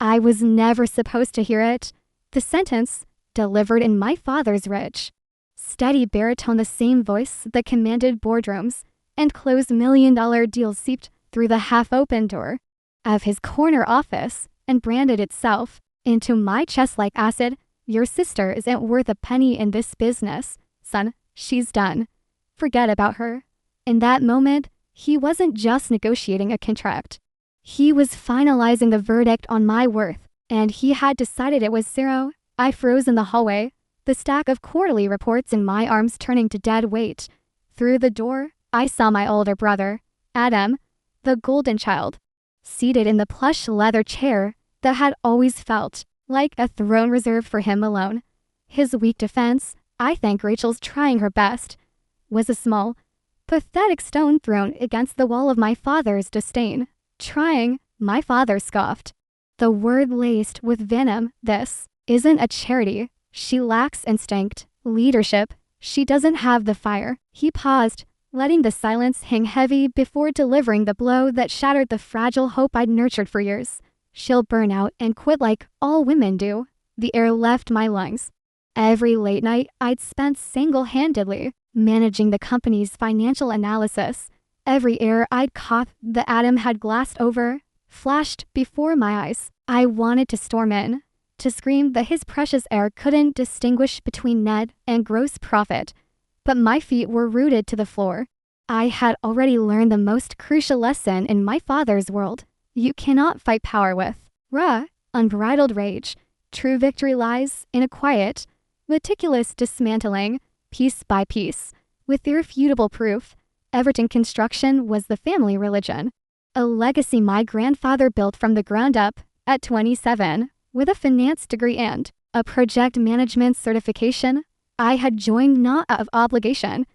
I was never supposed to hear it. The sentence, delivered in my father's rich, steady baritone, the same voice that commanded boardrooms and closed million-dollar deals, seeped through the half-open door of his corner office and branded itself into my chest like acid. Your sister isn't worth a penny in this business, son. She's done. Forget about her. In that moment, he wasn't just negotiating a contract. He was finalizing the verdict on my worth, and he had decided it was zero. I froze in the hallway, the stack of quarterly reports in my arms turning to dead weight. Through the door, I saw my older brother, Adam, the golden child, seated in the plush leather chair that had always felt like a throne reserved for him alone. His weak defense, I think Rachel's trying her best, was a small, pathetic stone thrown against the wall of my father's disdain. Trying, my father scoffed, the word laced with venom. This isn't a charity. She lacks instinct, leadership. She doesn't have the fire. He paused, letting the silence hang heavy before delivering the blow that shattered the fragile hope I'd nurtured for years. She'll burn out and quit like all women do. The air left my lungs. Every late night I'd spent single-handedly managing the company's financial analysis. Every error I'd caught that Adam had glassed over flashed before my eyes. I wanted to storm in, to scream that his precious heir couldn't distinguish between net and gross profit, but my feet were rooted to the floor. I had already learned the most crucial lesson in my father's world. You cannot fight power with unbridled rage. True victory lies in a quiet, meticulous dismantling, piece by piece, with irrefutable proof. Everton Construction was the family religion, a legacy my grandfather built from the ground up at 27, with a finance degree and a project management certification. I had joined not out of obligation,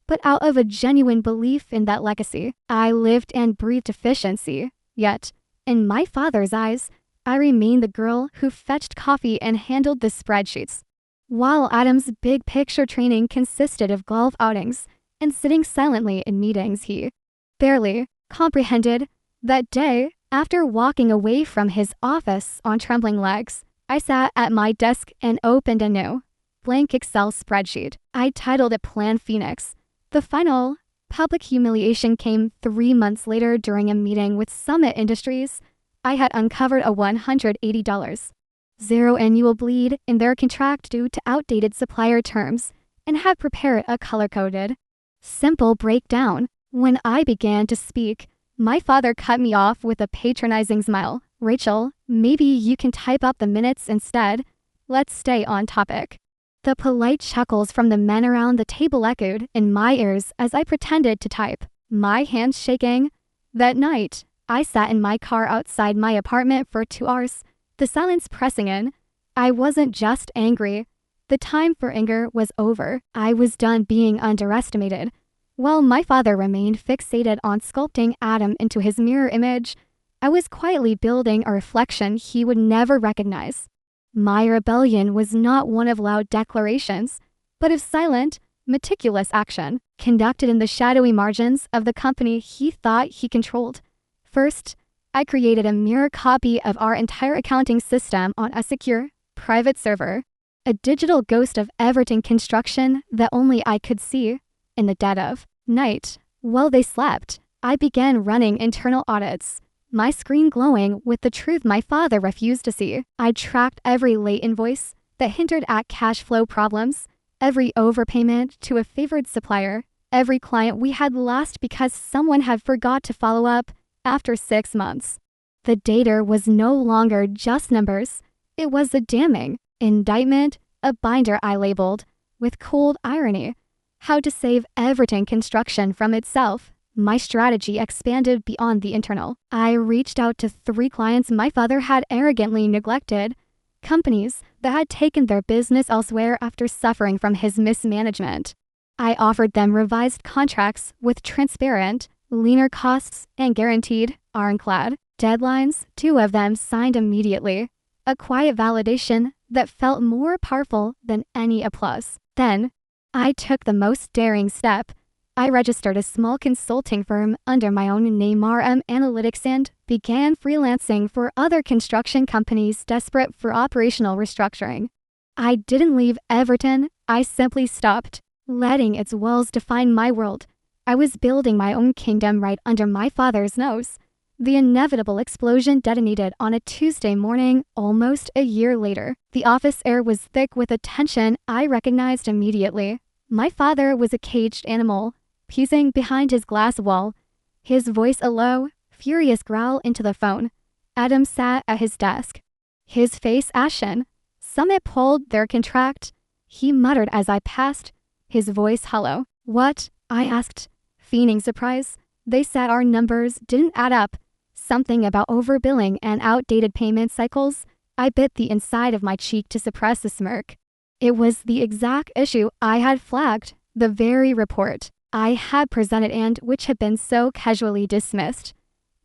but out of a genuine belief in that legacy. I lived and breathed efficiency, yet, in my father's eyes, I remained the girl who fetched coffee and handled the spreadsheets. While Adam's big picture training consisted of golf outings and sitting silently in meetings he barely comprehended. That day, after walking away from his office on trembling legs, I sat at my desk and opened a new, blank Excel spreadsheet. I titled it Plan Phoenix. The final public humiliation came 3 months later during a meeting with Summit Industries. I had uncovered a $180 zero annual bleed in their contract due to outdated supplier terms and had prepared a color-coded, simple breakdown. When I began to speak, my father cut me off with a patronizing smile. Rachel, maybe you can type up the minutes instead. Let's stay on topic. The polite chuckles from the men around the table echoed in my ears as I pretended to type, my hands shaking. That night, I sat in my car outside my apartment for 2 hours, the silence pressing in. I wasn't just angry. The time for anger was over. I was done being underestimated. While my father remained fixated on sculpting Adam into his mirror image, I was quietly building a reflection he would never recognize. My rebellion was not one of loud declarations, but of silent, meticulous action, conducted in the shadowy margins of the company he thought he controlled. First, I created a mirror copy of our entire accounting system on a secure, private server, a digital ghost of Everton Construction that only I could see. In the dead of night, while they slept, I began running internal audits, my screen glowing with the truth my father refused to see. I tracked every late invoice that hinted at cash flow problems, every overpayment to a favored supplier, every client we had lost because someone had forgot to follow up after 6 months. The data was no longer just numbers. It was a damning indictment, a binder I labeled, with cold irony, how to save Everton Construction from itself. My strategy expanded beyond the internal. I reached out to 3 clients my father had arrogantly neglected, companies that had taken their business elsewhere after suffering from his mismanagement. I offered them revised contracts with transparent, leaner costs and guaranteed, ironclad deadlines. 2 of them signed immediately, a quiet validation that felt more powerful than any applause. Then, I took the most daring step. I registered a small consulting firm under my own name, RM Analytics, and began freelancing for other construction companies desperate for operational restructuring. I didn't leave Everton, I simply stopped, letting its walls define my world. I was building my own kingdom right under my father's nose. The inevitable explosion detonated on a Tuesday morning, almost a year later. The office air was thick with a tension I recognized immediately. My father was a caged animal, pacing behind his glass wall, his voice a low, furious growl into the phone. Adam sat at his desk, his face ashen. Summit pulled their contract, he muttered as I passed, his voice hollow. What? I asked, feigning surprise. They said our numbers didn't add up. Something about overbilling and outdated payment cycles. I bit the inside of my cheek to suppress a smirk. It was the exact issue I had flagged, the very report I had presented and which had been so casually dismissed.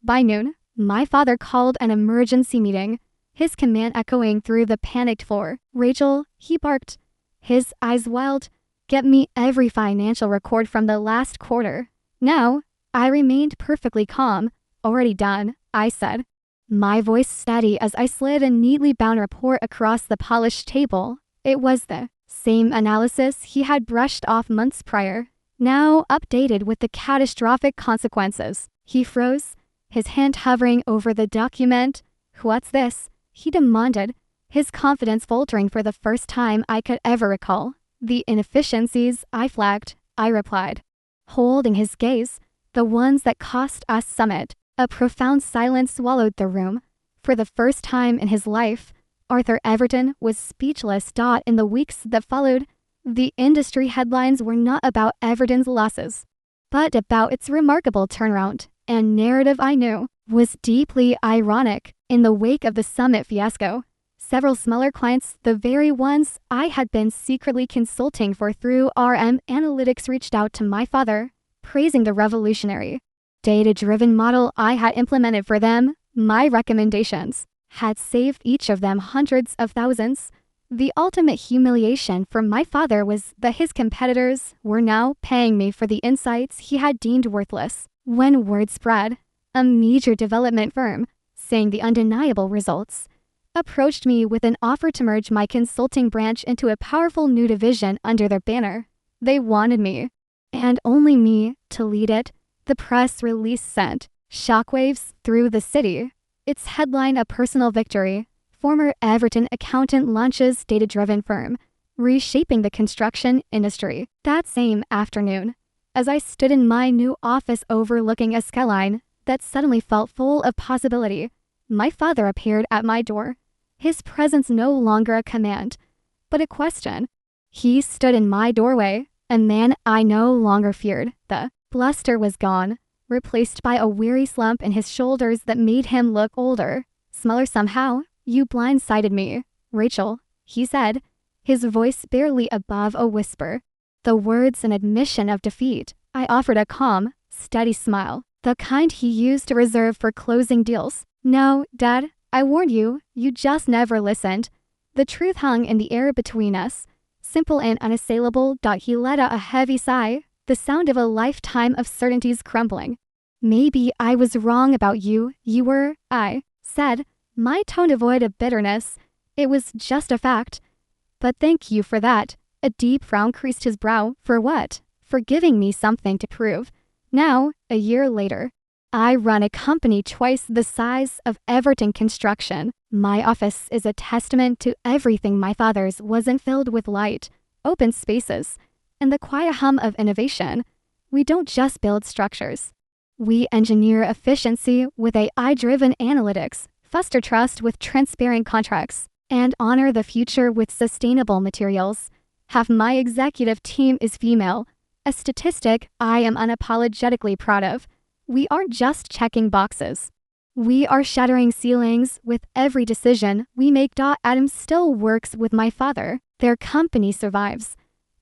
By noon, my father called an emergency meeting, his command echoing through the panicked floor. Rachel, he barked, his eyes wild, get me every financial record from the last quarter. Now, I remained perfectly calm. Already done, I said, my voice steady as I slid a neatly bound report across the polished table. It was the same analysis he had brushed off months prior, now updated with the catastrophic consequences. He froze, his hand hovering over the document. What's this? He demanded, his confidence faltering for the first time I could ever recall. The inefficiencies I flagged, I replied, holding his gaze, the ones that cost us Summit. A profound silence swallowed the room. For the first time in his life, Arthur Everton was speechless. In the weeks that followed, the industry headlines were not about Everton's losses, but about its remarkable turnaround, and narrative I knew was deeply ironic. In the wake of the Summit fiasco, several smaller clients, the very ones I had been secretly consulting for through RM Analytics, reached out to my father, praising the revolutionary, data-driven model I had implemented for them. My recommendations had saved each of them hundreds of thousands. The ultimate humiliation for my father was that his competitors were now paying me for the insights he had deemed worthless. When word spread, a major development firm, seeing the undeniable results, approached me with an offer to merge my consulting branch into a powerful new division under their banner. They wanted me, and only me, to lead it. The press release sent shockwaves through the city. Its headline, a personal victory. Former Everton accountant launches data-driven firm, reshaping the construction industry. That same afternoon, as I stood in my new office overlooking a skyline that suddenly felt full of possibility, my father appeared at my door. His presence no longer a command, but a question. He stood in my doorway, a man I no longer feared. The bluster was gone, replaced by a weary slump in his shoulders that made him look older, smaller somehow. You blindsided me, Rachel, he said, his voice barely above a whisper. The words an admission of defeat. I offered a calm, steady smile, the kind he used to reserve for closing deals. No, Dad, I warned you, you just never listened. The truth hung in the air between us, simple and unassailable. He let out a heavy sigh, the sound of a lifetime of certainties crumbling. Maybe I was wrong about you, you were, I said, my tone devoid of bitterness. It was just a fact. But thank you for that. A deep frown creased his brow. For what? For giving me something to prove. Now, a year later, I run a company twice the size of Everton Construction. My office is a testament to everything my father's wasn't, filled with light, open spaces, and the quiet hum of innovation. We don't just build structures. We engineer efficiency with AI-driven analytics, foster trust with transparent contracts, and honor the future with sustainable materials. Half my executive team is female, a statistic I am unapologetically proud of. We aren't just checking boxes. We are shattering ceilings with every decision we make. Adam still works with my father. Their company survives,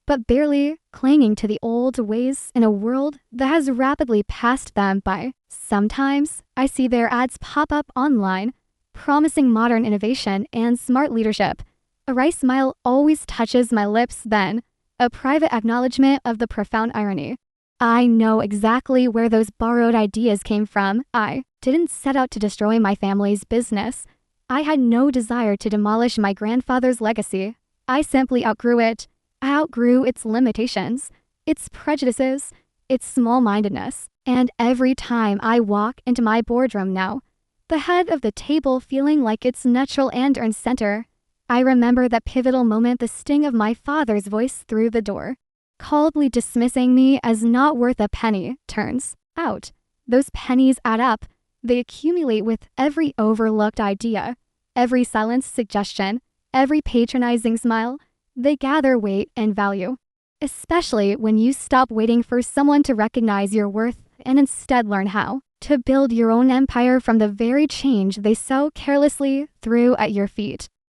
but barely, clinging to the old ways in a world that has rapidly passed them by. Sometimes I see their ads pop up online, promising modern innovation and smart leadership. A wry smile always touches my lips then, a private acknowledgement of the profound irony. I know exactly where those borrowed ideas came from. I didn't set out to destroy my family's business. I had no desire to demolish my grandfather's legacy. I simply outgrew it. I outgrew its limitations, its prejudices, its small-mindedness. And every time I walk into my boardroom now, the head of the table feeling like its natural and center, I remember that pivotal moment, the sting of my father's voice through the door, coldly dismissing me as not worth a penny. Turns out, those pennies add up. They accumulate with every overlooked idea, every silenced suggestion, every patronizing smile. They gather weight and value, especially when you stop waiting for someone to recognize your worth and instead learn how to build your own empire from the very change they so carelessly threw at your feet.